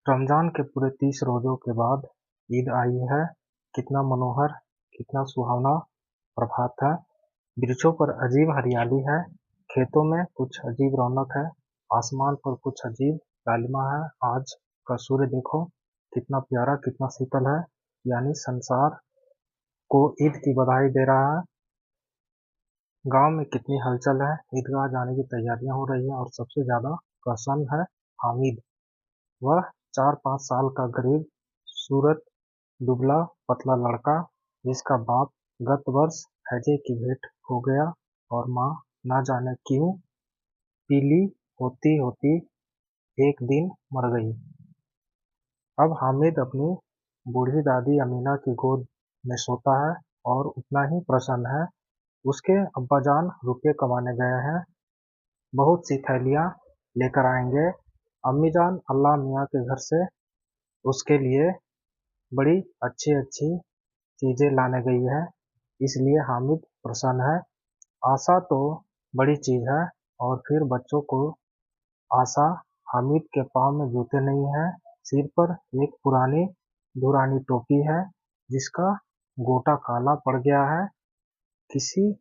रमजान के पूरे 30 रोजों के बाद ईद आई है। कितना मनोहर, कितना सुहावना प्रभात है। वृक्षों पर अजीब हरियाली है, खेतों में कुछ अजीब रौनक है, आसमान पर कुछ अजीब लालिमा है। आज का सूर्य देखो, कितना प्यारा, कितना शीतल है, यानी संसार को ईद की बधाई दे रहा है। गांव में कितनी हलचल है, ईदगाह जाने की तैयारियां हो रही हैं और सबसे ज्यादा प्रसन्न है हामिद। वह 4-5 साल का गरीब सूरत दुबला पतला लड़का, जिसका बाप गत वर्ष हैजे की भेंट हो गया और माँ न जाने क्यों पीली होती होती एक दिन मर गई। अब हामिद अपनी बूढ़ी दादी अमीना की गोद में सोता है और उतना ही प्रसन्न है। उसके अब्बाजान रुपये कमाने गए हैं, बहुत सी थैलियाँ लेकर आएंगे। अम्मीजान अल्लाह मियाँ के घर से उसके लिए बड़ी अच्छी अच्छी चीजें लाने गई है, इसलिए हामिद प्रसन्न है। आशा तो बड़ी चीज है, और फिर बच्चों को आशा। हामिद के पाँव में जूते नहीं हैं, सिर पर एक पुरानी धुरानी टोपी है जिसका गोटा काला पड़ गया है। किसी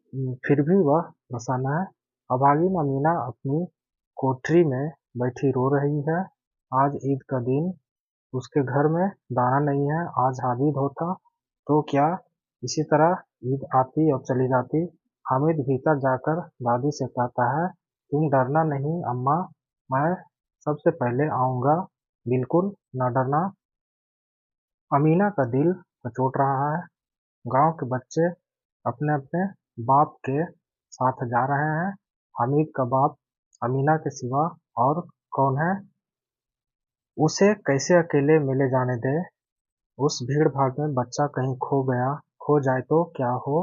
फिर भी वह प्रसन्न है। अभागिन अमीना अपनी कोठरी में बैठी रो रही है। आज ईद का दिन, उसके घर में दाना नहीं है। आज हामिद होता तो क्या इसी तरह ईद आती और चली जाती। हामिद भीतर जाकर दादी से कहता है, तुम डरना नहीं अम्मा, मैं सबसे पहले आऊंगा, बिल्कुल न डरना। अमीना का दिल कचोट रहा है। गांव के बच्चे अपने अपने बाप के साथ जा रहे हैं। हामिद का बाप अमीना के सिवा और कौन है। उसे कैसे अकेले मिले जाने दे। उस भीड़ भाड़ में बच्चा कहीं खो जाए तो क्या हो।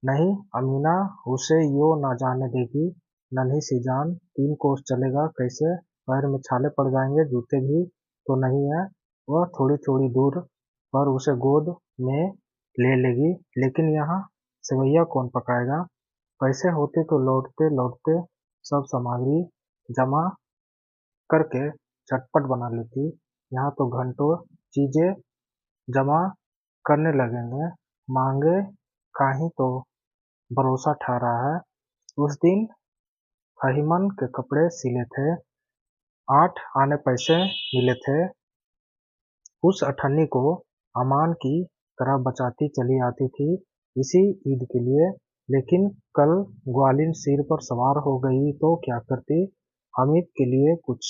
नहीं, अमीना उसे यूं न जाने देगी। नन्ही सी जान, 3 कोस चलेगा कैसे, पैर में छाले पड़ जाएंगे, जूते भी तो नहीं है। वह थोड़ी थोड़ी दूर पर उसे गोद में ले लेगी, लेकिन यहाँ सेवैया कौन पकाएगा। पैसे होते तो लौटते लौटते सब सामग्री जमा करके चटपट बना लेती। यहाँ तो घंटों चीजें जमा करने लगेंगे, मांगे काहीं तो भरोसा ठहरा है। उस दिन फहीमन के कपड़े सिले थे, 8 आने पैसे मिले थे। उस अठन्नी को अमान की तरह बचाती चली आती थी इसी ईद के लिए। लेकिन कल ग्वालिन सिर पर सवार हो गई तो क्या करती। हामिद के लिए कुछ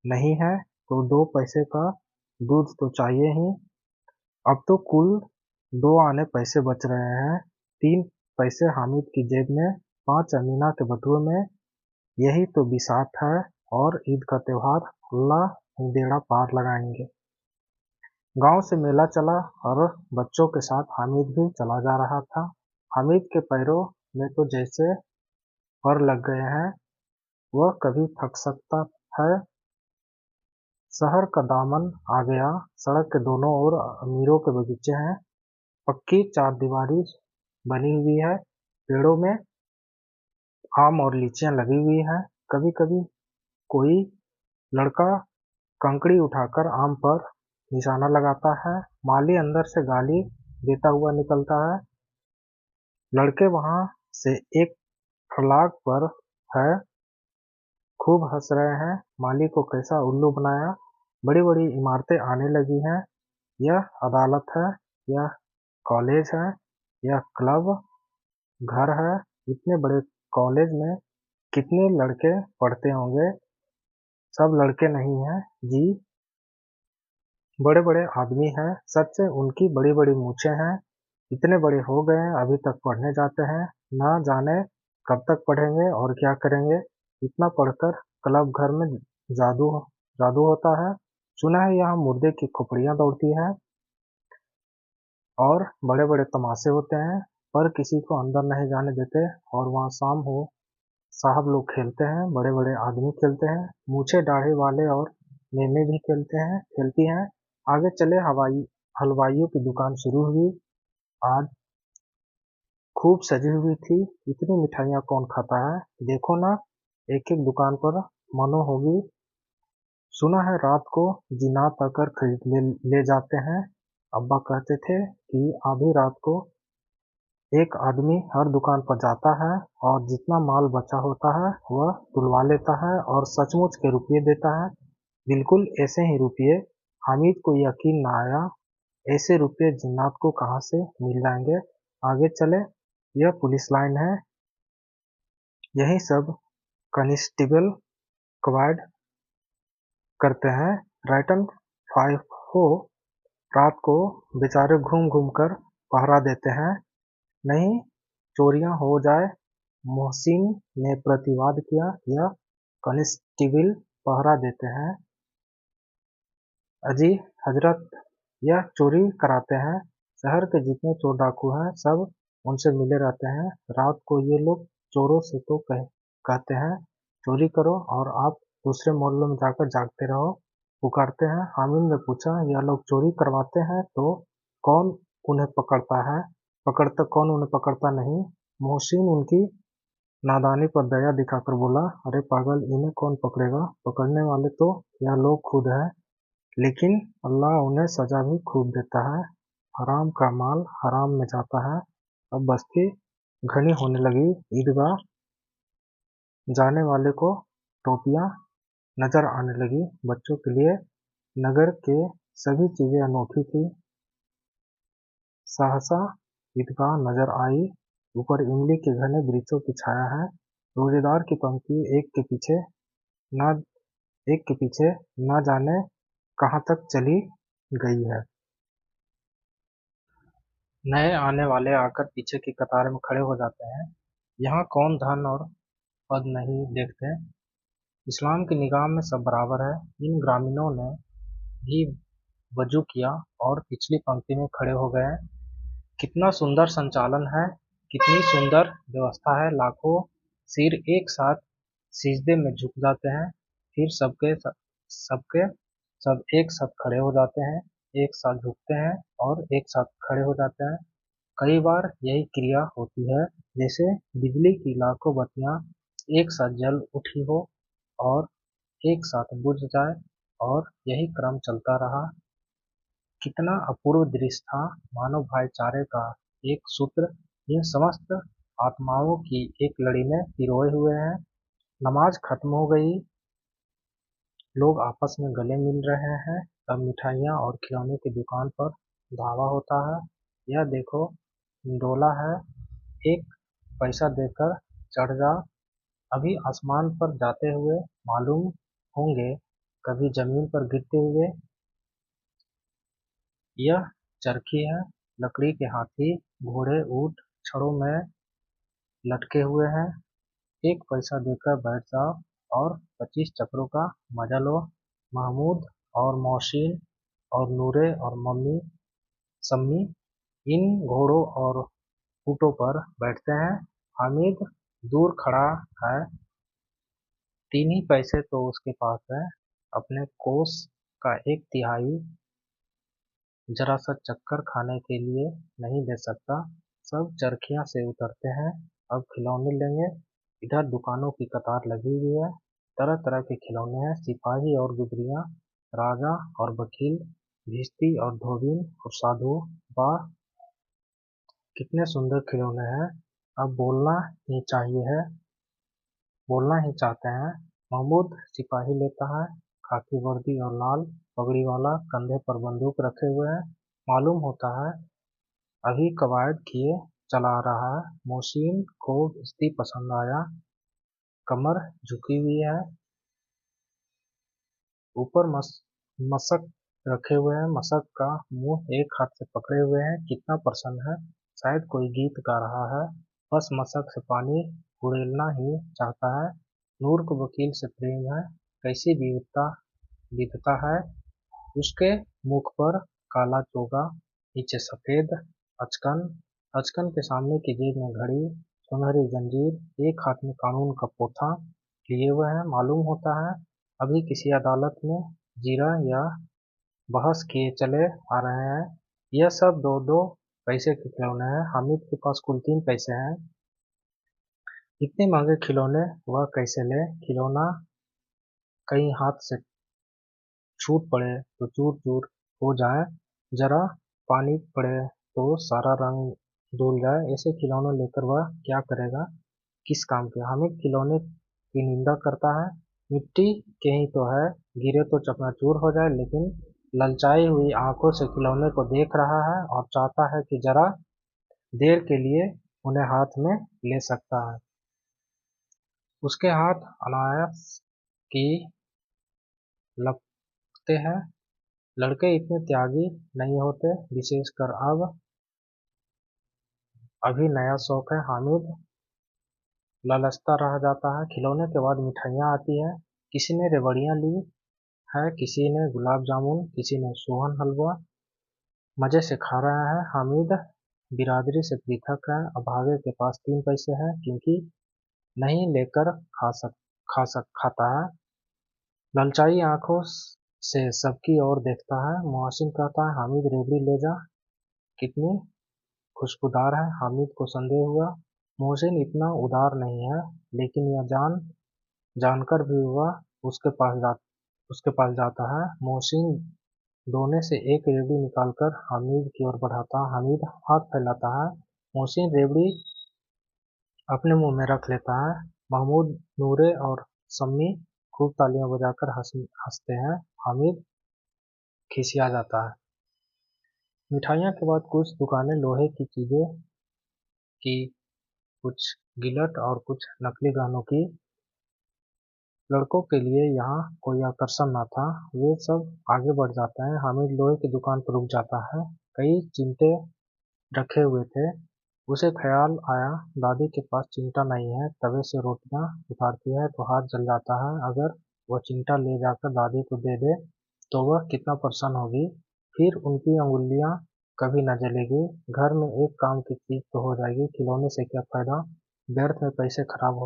नहीं है तो 2 पैसे का दूध तो चाहिए ही। अब तो कुल 2 आने पैसे बच रहे हैं, 3 पैसे हामिद की जेब में, 5 अमीना के बटुए में। यही तो बिसात है, और ईद का त्योहार अल्लाह बेड़ा पार लगाएंगे। गांव से मेला चला और बच्चों के साथ हामिद भी चला जा रहा था। हामिद के पैरों में तो जैसे पर लग गए हैं, वह कभी थक सकता है। शहर का दामन आ गया, सड़क के दोनों ओर अमीरों के बगीचे हैं, पक्की चारदीवारी बनी हुई है, पेड़ों में आम और लीचियां लगी हुई हैं। कभी कभी कोई लड़का कंकड़ी उठाकर आम पर निशाना लगाता है, माली अंदर से गाली देता हुआ निकलता है। लड़के वहां से एक फलाग पर है, खूब हंस रहे हैं, माली को कैसा उल्लू बनाया। बड़ी बड़ी इमारतें आने लगी हैं, यह अदालत है, यह कॉलेज है, यह क्लब घर है। इतने बड़े कॉलेज में कितने लड़के पढ़ते होंगे। सब लड़के नहीं हैं जी, बड़े बड़े आदमी हैं। सच से उनकी बड़ी बड़ी मूछें हैं, इतने बड़े हो गए हैं अभी तक पढ़ने जाते हैं। ना जाने कब तक पढ़ेंगे और क्या करेंगे। इतना पढ़कर क्लब घर में जादू जादू होता है। सुना है यहाँ मुर्दे की खोपड़ियाँ दौड़ती हैं और बड़े बड़े तमाशे होते हैं, पर किसी को अंदर नहीं जाने देते। और वहाँ शाम हो, साहब लोग खेलते हैं, बड़े बड़े आदमी खेलते हैं, मूछे दाढ़ी वाले और मेमे भी खेलती हैं। आगे चले, हलवाइयों की दुकान शुरू हुई। आज खूब सजी हुई थी, इतनी मिठाइयाँ कौन खाता है। देखो ना, एक एक दुकान पर मनो होगी। सुना है रात को जिन्नात आकर खरीद ले जाते हैं। अब्बा कहते थे कि आधी रात को एक आदमी हर दुकान पर जाता है और जितना माल बचा होता है वह तुलवा लेता है और सचमुच के रुपये देता है। बिल्कुल ऐसे ही रुपये। हामिद को यकीन न आया। ऐसे रुपये जिन्नात को कहाँ से मिल जाएंगे। आगे चले। यह पुलिस लाइन है। यही सब कांस्टेबल क्वाड करते हैं। राइटन फाइव हो। रात को बेचारे घूम घूम कर पहरा देते हैं। नहीं चोरियां हो जाए। मोहसिन ने प्रतिवाद किया। यह कांस्टेबल पहरा देते हैं। अजी हजरत यह चोरी कराते हैं। शहर के जितने चोर डाकू हैं सब उनसे मिले रहते हैं। रात को ये लोग चोरों से तो कहते हैं चोरी करो और आप दूसरे मोहल्लों में जाकर जागते रहो। पुकारते हैं। हामिद ने पूछा यह लोग चोरी करवाते हैं तो कौन उन्हें पकड़ता है। कौन उन्हें पकड़ता नहीं। मोहसिन उनकी नादानी पर दया दिखाकर बोला अरे पागल इन्हें कौन पकड़ेगा। पकड़ने वाले तो यह लोग खुद हैं। लेकिन अल्लाह उन्हें सजा भी खूब देता है। हराम का माल हराम में जाता है। अब बस्ती घनी होने लगी। ईदगाह जाने वाले को टोपियां नजर आने लगी। बच्चों के लिए नगर के सभी चीजें अनोखी थी। सहसा ईदगाह नजर आई। ऊपर इमली के घने वृक्षों की छाया है। रोजेदार की पंक्ति न एक के पीछे न जाने कहाँ तक चली गई है। नए आने वाले आकर पीछे की कतार में खड़े हो जाते हैं। यहाँ कौन धन और पद नहीं देखते। इस्लाम की निगाह में सब बराबर है। इन ग्रामीणों ने भी वजू किया और पिछली पंक्ति में खड़े हो गए। कितना सुंदर संचालन है। कितनी सुंदर व्यवस्था है। लाखों सिर एक साथ सिजदे में झुक जाते हैं। फिर सबके सब एक साथ खड़े हो जाते हैं। एक साथ झुकते हैं और एक साथ खड़े हो जाते हैं। कई बार यही क्रिया होती है जैसे बिजली की लाखों बत्तियां एक साथ जल उठी हो और एक साथ बुझ जाए और यही क्रम चलता रहा। कितना अपूर्व दृश्य था। मानव भाईचारे का एक सूत्र इन समस्त आत्माओं की एक लड़ी में पिरोए हुए है। नमाज खत्म हो गई। लोग आपस में गले मिल रहे हैं। तब मिठाइयाँ और खिलौने की दुकान पर धावा होता है। यह देखो डोला है। एक पैसा देकर चढ़ जा। अभी आसमान पर जाते हुए मालूम होंगे कभी जमीन पर गिरते हुए। यह चरखी है। लकड़ी के हाथी घोड़े ऊंट छड़ों में लटके हुए हैं। एक पैसा देकर बैठ जाओ और 25 चक्रों का मजा लो। महमूद और मोहसिन और नूरे और सम्मी इन घोड़ों और ऊँटों पर बैठते हैं। हामिद दूर खड़ा है। 3 ही पैसे तो उसके पास है। अपने कोष का 1/3 जरा सा चक्कर खाने के लिए नहीं दे सकता। सब चरखियाँ से उतरते हैं। अब खिलौने लेंगे। इधर दुकानों की कतार लगी हुई है। तरह तरह के खिलौने हैं। सिपाही और गुदरियाँ, राजा और वकील, भिश्ती और धोबिन और साधु। वाह कितने सुंदर खिलौने हैं। अब बोलना ही चाहते हैं। महमूद सिपाही लेता है। खाकी वर्दी और लाल पगड़ी वाला कंधे पर बंदूक रखे हुए है। मालूम होता है अभी कवायद किए चला रहा है। मोहसिन को भिश्ती पसंद आया। कमर झुकी हुई है। ऊपर मशक रखे हुए हैं। मशक का मुंह एक हाथ से पकड़े हुए है। कितना प्रसन्न है। शायद कोई गीत गा रहा है। बस मशक से पानी उड़ेलना ही चाहता है। नूर को वकील से प्रेम है। कैसी विविधता है। उसके मुख पर काला चोगा, नीचे सफेद अचकन। अचकन के सामने की जेब में घड़ी, सुनहरी जंजीर, एक हाथ में कानून का पोथा लिए हुए है। मालूम होता है अभी किसी अदालत में जीरा या बहस किए चले आ रहे हैं। यह सब 2-2 पैसे के खिलौने हैं। हामिद के पास कुल 3 पैसे हैं। इतने महंगे खिलौने वह कैसे ले। खिलौना कहीं हाथ से छूट पड़े तो चूर चूर हो जाए, जरा पानी पड़े तो सारा रंग धुल जाए, ऐसे खिलौने लेकर वह क्या करेगा, किस काम के। हामिद खिलौने की निंदा करता है, मिट्टी के ही तो है, गिरे तो चकनाचूर हो जाए, लेकिन ललचाई हुई आंखों से खिलौने को देख रहा है और चाहता है कि जरा देर के लिए उन्हें हाथ में ले सकता है। उसके हाथ अनायास की लगते हैं। लड़के इतने त्यागी नहीं होते, विशेषकर अब अभी नया शौक है। हामिद लालचता रह जाता है। खिलौने के बाद मिठाइयाँ आती है। किसी ने रेवड़ियाँ ली है, किसी ने गुलाब जामुन, किसी ने सोहन हलवा। मजे से खा रहा है। हामिद बिरादरी से पृथक है। अभागे के पास 3 पैसे हैं, क्योंकि नहीं लेकर खाता है। ललचाई आंखों से सबकी ओर देखता है। मोहसिन कहता है, हामिद रेवड़ी ले जा, कितनी खुशबूदार है। हामिद को संदेह हुआ, मोहसिन इतना उदार नहीं है, लेकिन यह जानकर भी वह उसके पास जाता है। मोहसिन दोने से एक रेवड़ी निकालकर हामिद की ओर बढ़ाता है। हामिद हाथ फैलाता है। मोहसिन रेवड़ी अपने मुंह में रख लेता है। महमूद, नूरे और सम्मी खूब तालियां बजाकर हंसते हैं। हामिद खिसिया जाता है। मिठाइयों के बाद कुछ दुकानें लोहे की चीजें की, कुछ गिलट और कुछ नकली गहनों की। लड़कों के लिए यहाँ कोई आकर्षण न था। वे सब आगे बढ़ जाते हैं। हामिद लोहे की दुकान पर रुक जाता है। कई चिमटे रखे हुए थे। उसे ख्याल आया, दादी के पास चिमटा नहीं है। तवे से रोटियां उतारती है तो हाथ जल जाता है। अगर वह चिमटा ले जाकर दादी को दे दे तो वह कितना प्रसन्न होगी। फिर उनकी अंगुलियां कभी न जलेगी। घर में एक काम की चीज तो हो जाएगी। खिलौने से क्या फायदा, व्यर्थ में पैसे खराब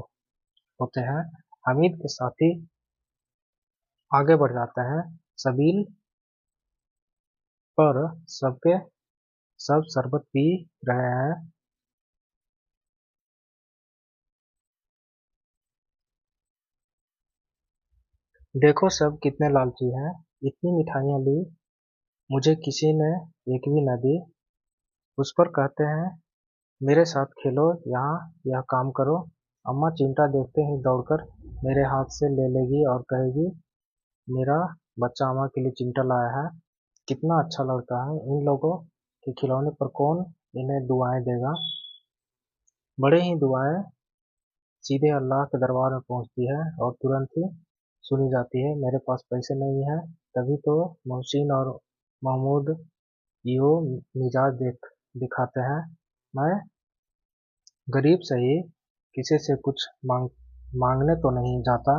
होते हैं। हामिद के साथी आगे बढ़ जाते हैं। सबील पर सबके सब शरबत पी रहे हैं। देखो सब कितने लालची हैं, इतनी मिठाइयाँ ली, मुझे किसी ने एक भी न दी। उस पर कहते हैं, मेरे साथ खेलो, यहाँ यह काम करो। अम्मा चिमटा देखते ही दौड़कर मेरे हाथ से ले लेगी और कहेगी, मेरा बच्चा अम्मा के लिए चिमटा लाया है। कितना अच्छा लड़का है। इन लोगों के खिलौने पर कौन इन्हें दुआएं देगा। बड़े ही दुआएं सीधे अल्लाह के दरबार में पहुंचती है और तुरंत ही सुनी जाती है। मेरे पास पैसे नहीं है। तभी तो मोहसिन और महमूद यो मिजाज दिखाते हैं। मैं गरीब सही, किसी से कुछ मांगने तो नहीं जाता।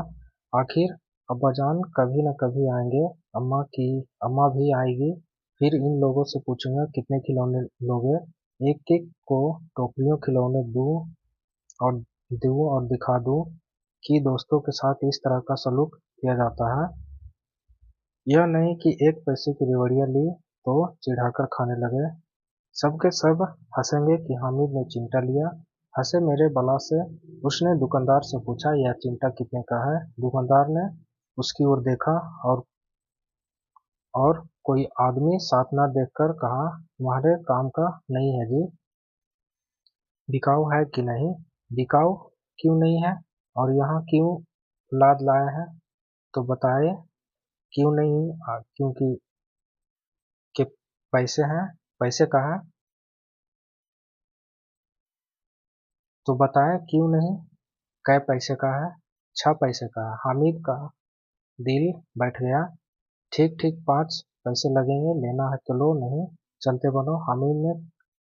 आखिर अब्बाजान कभी न कभी आएंगे। अम्मा भी आएगी। फिर इन लोगों से पूछूंगा कितने खिलौने लोगे। एक एक को टोकरियों खिलौने और दूं और दिखा दूं कि दोस्तों के साथ इस तरह का सलूक किया जाता है। यह नहीं कि 1 पैसे की रेवड़ियाँ ली तो चिढ़ाकर खाने लगे। सबके सब हंसेंगे कि हामिद ने चिमटा लिया। हंसे मेरे बला से। उसने दुकानदार से पूछा, यह चिमटा कितने का है। दुकानदार ने उसकी ओर देखा और कोई आदमी साथ न देखकर कहा, तुम्हारे काम का नहीं है जी, बिकाऊ है कि नहीं। बिकाऊ क्यों नहीं है और यहाँ क्यों लाद लाए हैं, तो बताए क्यों नहीं। क्योंकि के पैसे हैं। पैसे का है तो बताएं क्यों नहीं। कै पैसे का है। 6 पैसे का है। हामिद का दिल बैठ गया। ठीक ठीक 5 पैसे लगेंगे, लेना है तो लो, नहीं चलते बनो। हामिद ने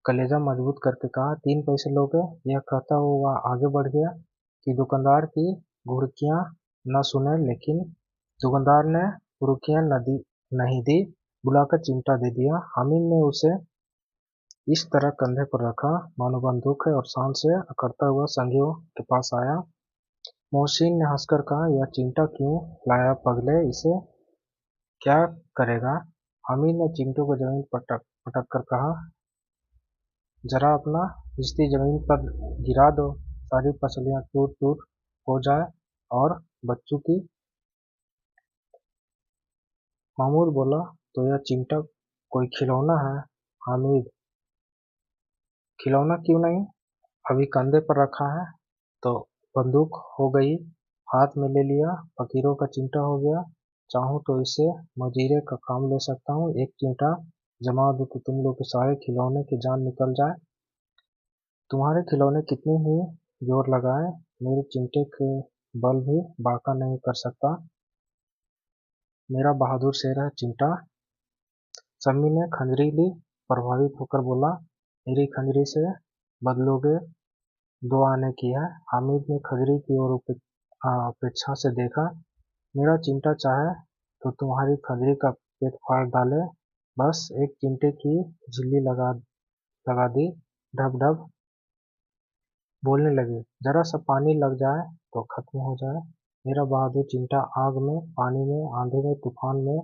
कलेजा मजबूत करके कहा, 3 पैसे लोगे। यह कहता हुआ आगे बढ़ गया कि दुकानदार की घुड़कियां न सुने, लेकिन दुकानदार ने घुड़कियां नहीं दी, बुलाकर चिमटा दे दिया। हामिद ने उसे इस तरह कंधे पर रखा मानो बंदूक है और शान से अकड़ता हुआ संगियों के पास आया। मोहसिन ने हंसकर कहा, यह चिमटा क्यों लाया पगले, इसे क्या करेगा। हामिद ने चिमटे को जमीन पर पटक कर कहा, जरा अपना हिस्सी जमीन पर गिरा दो, सारी पसलियां टूट टूट हो जाए और बच्चों की महमूद बोला, तो यह चिमटा कोई खिलौना है? हामिद, खिलौना क्यों नहीं, अभी कंधे पर रखा है तो बंदूक हो गई, हाथ में ले लिया, फकीरों का चिमटा हो गया। चाहूँ तो इसे मजीरे का काम ले सकता हूँ, एक चिमटा जमा दूँ तो तुम लोग के सारे खिलौने की जान निकल जाए। तुम्हारे खिलौने कितने ही जोर लगाए, मेरे चिमटे के बल भी बाका नहीं कर सकता। मेरा बहादुर शेर है चिमटा। सम्मी ने खंजरी ली, प्रभावित होकर बोला, मेरी खंजरी से बदलोगे? 2 आने की है। हामिद ने खंजरी की ओर अपेक्षा से देखा। मेरा चिमटा चाहे तो तुम्हारी खंजरी का पेट फाड़ डाले। बस एक चिमटे की झिल्ली लगा दी। ढब ढब बोलने लगे, जरा सा पानी लग जाए तो खत्म हो जाए। मेरा बहादुर चिमटा आग में, पानी में, आंधी में, तूफान में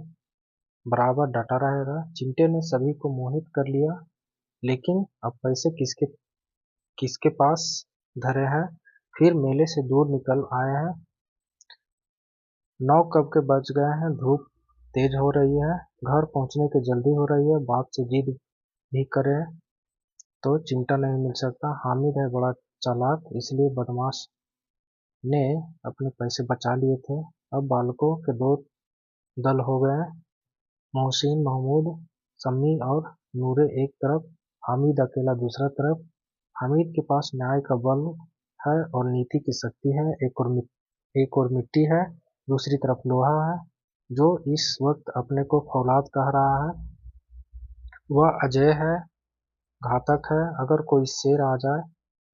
बराबर डटा रहेगा। चिमटे ने सभी को मोहित कर लिया, लेकिन अब पैसे किसके किसके पास धरे हैं? फिर मेले से दूर निकल आए हैं। 9 कब के बज गए हैं, धूप तेज हो रही है, घर पहुंचने की जल्दी हो रही है। बाप से जिद भी करे तो चिमटा नहीं मिल सकता। हामिद है बड़ा चालाक, इसलिए बदमाश ने अपने पैसे बचा लिए थे। अब बालकों के 2 दल हो गए, मोहसिन, महमूद, सम्मी और नूरे एक तरफ, हामिद अकेला दूसरा तरफ। हामिद के पास न्याय का बल है और नीति की शक्ति है। एक और मिट्टी है, दूसरी तरफ लोहा है, जो इस वक्त अपने को फौलाद कह रहा है। वह अजेय है, घातक है। अगर कोई शेर आ जाए,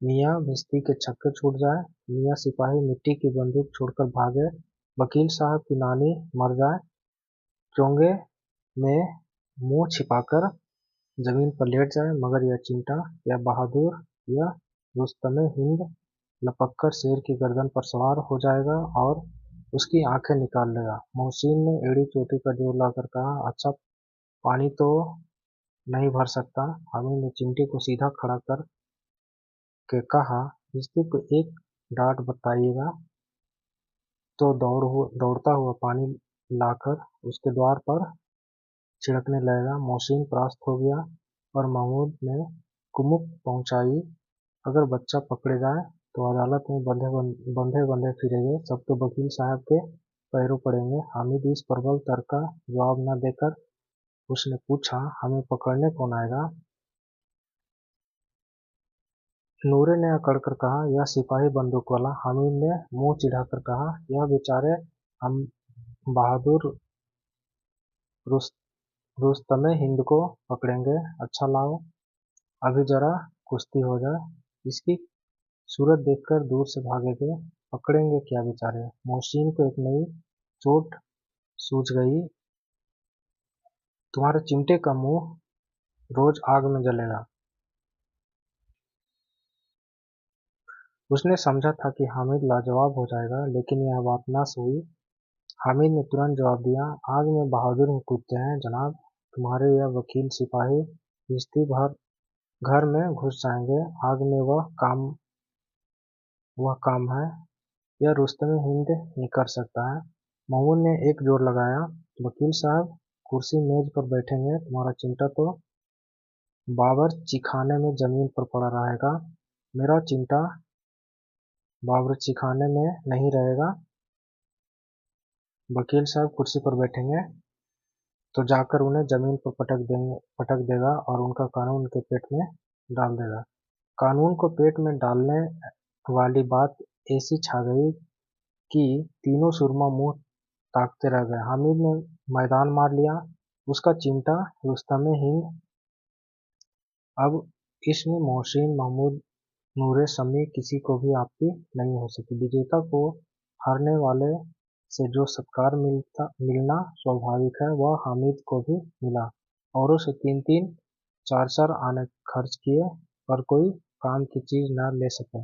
मियाँ भिश्ती के छक्के छूट जाए, मियाँ सिपाही मिट्टी की बंदूक छोड़कर भागे, वकील साहब की नानी मर जाए, चोंगे में मुंह छिपाकर जमीन पर लेट जाए, मगर यह चिमटा, यह बहादुर, यह रुस्तमे हिंद लपककर शेर की गर्दन पर सवार हो जाएगा और उसकी आंखें निकाल लेगा। मोहसिन ने एड़ी चोटी पर जोर लाकर कहा, अच्छा, पानी तो नहीं भर सकता। हामिद ने चिमटे को सीधा खड़ा कर के कहा, भिश्ती को एक डांट बताइएगा तो दौड़ता हुआ पानी लाकर उसके द्वार पर छिड़कने लगेगा। मोहसिन परास्त हो गया और महमूद ने कुमुक पहुंचाई, अगर बच्चा पकड़े जाए तो अदालत में बंधे बंधे फिरेंगे, सब तो वकील साहब के पैरों पड़ेंगे। हामिद इस प्रबल तर्क का जवाब न देकर उसने पूछा, हमें पकड़ने कौन आएगा? नूरे ने अकड़कर कहा, यह सिपाही बंदूक वाला। हामिद ने मुंह चिढ़ाकर कहा, यह बेचारे हम बहादुर रुस्तमे हिंद को पकड़ेंगे। अच्छा लाओ, अभी जरा कुश्ती हो जाए, इसकी सूरत देखकर दूर से भागेंगे, पकड़ेंगे क्या बेचारे। मोहसिन को एक नई चोट सूझ गई, तुम्हारे चिमटे का मुंह रोज आग में जलेगा। उसने समझा था कि हामिद लाजवाब हो जाएगा, लेकिन यह बात न हुई। हामिद ने तुरंत जवाब दिया, आग में बहादुर ही कूदते हैं जनाब। तुम्हारे यह वकील सिपाही भिश्ती भर घर में घुस जाएंगे, आग में वह काम है, यह रुस्तमे हिंद ही कर सकता है। महमूद ने एक जोर लगाया, वकील साहब कुर्सी मेज पर बैठेंगे, तुम्हारा चिमटा तो बावर्चीखाने में जमीन पर पड़ा रहेगा। मेरा चिमटा बावर्चीखाने में नहीं रहेगा। वकील साहब कुर्सी पर बैठेंगे तो जाकर उन्हें जमीन पर पटक देगा और उनका कानून उनके पेट में डाल देगा। कानून को पेट में डालने वाली बात ऐसी छा गई कि तीनों सुरमा मुंह ताकते रह गए। हामिद ने मैदान मार लिया, उसका चिमटा रुस्तमे हिंद। अब इसमें मोहसिन, महमूद, नूरे, शमी किसी को भी आपत्ति नहीं हो सकी। विजेता को हारने वाले से जो सत्कार मिलना स्वाभाविक है, वह हामिद को भी मिला। औरों से 3-3, 4-4 आने खर्च किए, पर कोई काम की चीज न ले सके।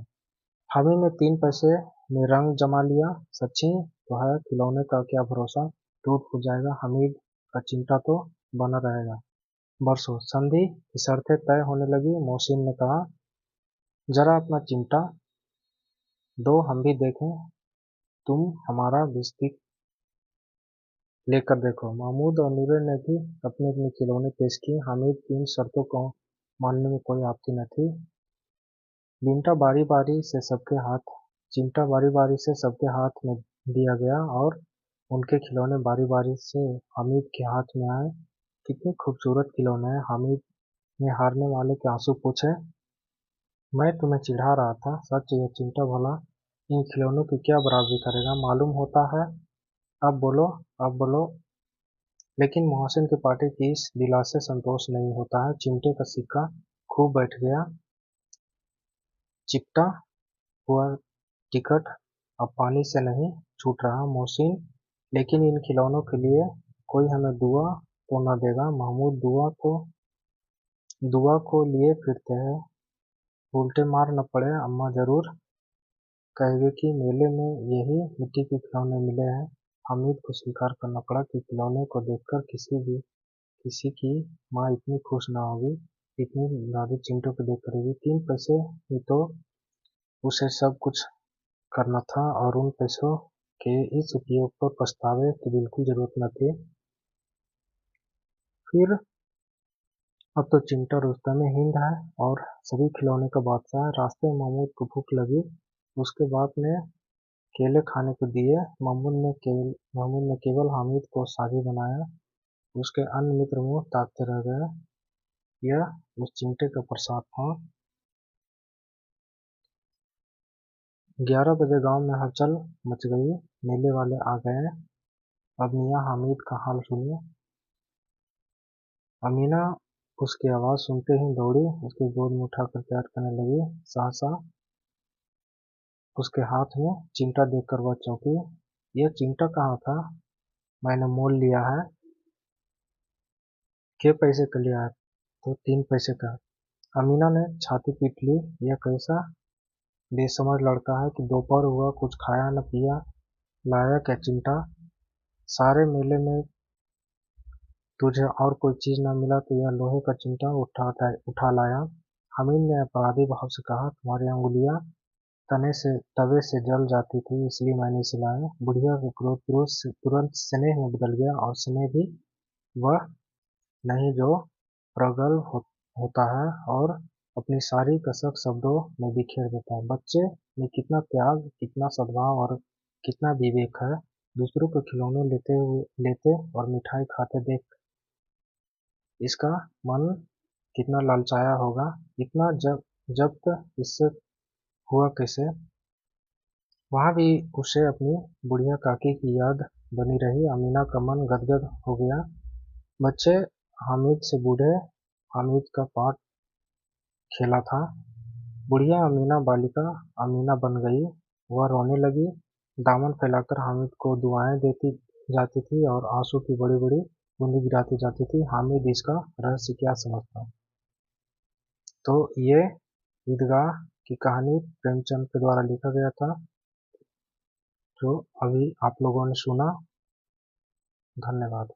हामिद ने 3 पैसे में रंग जमा लिया। सच्ची तो है, खिलौने का क्या भरोसा, टूट फूट जाएगा, हामिद का चिमटा तो बना रहेगा बरसों। संधि की शर्तें तय होने लगी। मोहसिन ने कहा, जरा अपना चिमटा दो, हम भी देखें, तुम हमारा भिश्ती लेकर देखो। महमूद और नूरे ने भी अपने अपने खिलौने पेश किए। हामिद की इन शर्तों को मानने में कोई आपत्ति न थी। चिमटा बारी बारी से सबके हाथ में दिया गया और उनके खिलौने बारी बारी से हामिद के हाथ में आए। कितने खूबसूरत खिलौने हैं, हामिद ने हारने वाले के आंसू पूछे। मैं तुम्हें चिढ़ा रहा था, सच यह चिमटा भला इन खिलौनों की क्या बराबरी करेगा, मालूम होता है। अब बोलो, अब बोलो। लेकिन मोहसिन के पार्टी की इस दिलासे संतोष नहीं होता है। चिमटे का सिक्का खूब बैठ गया, चिपटा हुआ टिकट अब पानी से नहीं छूट रहा। मोहसिन, लेकिन इन खिलौनों के लिए कोई हमें दुआ तो न देगा। महमूद, दुआ को लिए फिरते हैं, उल्टे मार न पड़े। अम्मा जरूर कहेगी कि मेले में यही मिट्टी के खिलौने मिले हैं। हामिद को स्वीकार करना पड़ा कि खिलौने को देखकर किसी की माँ इतनी खुश न होगी जितनी दादी चिंटू को देखकर होगी। 3 पैसे ही तो उसे सब कुछ करना था और उन पैसों के इस उपयोग पर पछतावे की बिल्कुल जरूरत न थी। फिर अब तो चिमटा रुस्तम हिंद है और सभी खिलौने का बादशाह है। रास्ते में महमूद को भूख लगी, उसके बाप ने केले खाने को दिए। महमूद ने केवल हामिद को साझी बनाया। उसके अन्य मित्र मुंह ताकते रह गए। यह उस चिमटे का प्रसाद था। 11 बजे गांव में हलचल मच गई। मेले वाले आ गए। अब मियाँ हामिद का हाल सुनिए। अमीना उसकी आवाज सुनते ही दौड़ी, उसकी गोद में उठाकर प्यार करने लगी। सहसा उसके हाथ में चिमटा देखकर वह चौंकी। यह चिमटा कहाँ था? मैंने मोल लिया है। के पैसे का लिया है? तो 3 पैसे का। अमीना ने छाती पीट ली। यह कैसा बेसमझ लड़का है कि दोपहर हुआ कुछ खाया न पिया, लाया क्या चिमटा? सारे मेले में तुझे और कोई चीज न मिला तो यह लोहे का चिमटा उठा लाया। हामिद ने अपराधी भाव से कहा, तुम्हारी अंगुलियां तवे से जल जाती थी, इसलिए मैंने इसे लाया। बुढ़िया का क्रोध तुरंत स्नेह में बदल गया और स्नेह भी वह नहीं जो प्रगल्भ होता है और अपनी सारी कसक शब्दों में बिखेर देता है। बच्चे में कितना त्याग, कितना सद्भाव और कितना विवेक है। दूसरों के खिलौने लेते और मिठाई खाते देख इसका मन कितना ललचाया होगा। इतना जब्त इससे हुआ कैसे? वहाँ भी उसे अपनी बुढ़िया काकी की याद बनी रही। अमीना का मन गदगद हो गया। बच्चे हामिद से बूढ़े हामिद का पाठ खेला था। बुढ़िया अमीना बालिका अमीना बन गई। वह रोने लगी, दामन फैलाकर हामिद को दुआएं देती जाती थी और आंसू की बड़ी बड़ी बूंदें गिराती जाती थी। हामिद इसका रहस्य क्या समझता? तो ये ईदगाह की कहानी प्रेमचंद के द्वारा लिखा गया था, जो अभी आप लोगों ने सुना। धन्यवाद।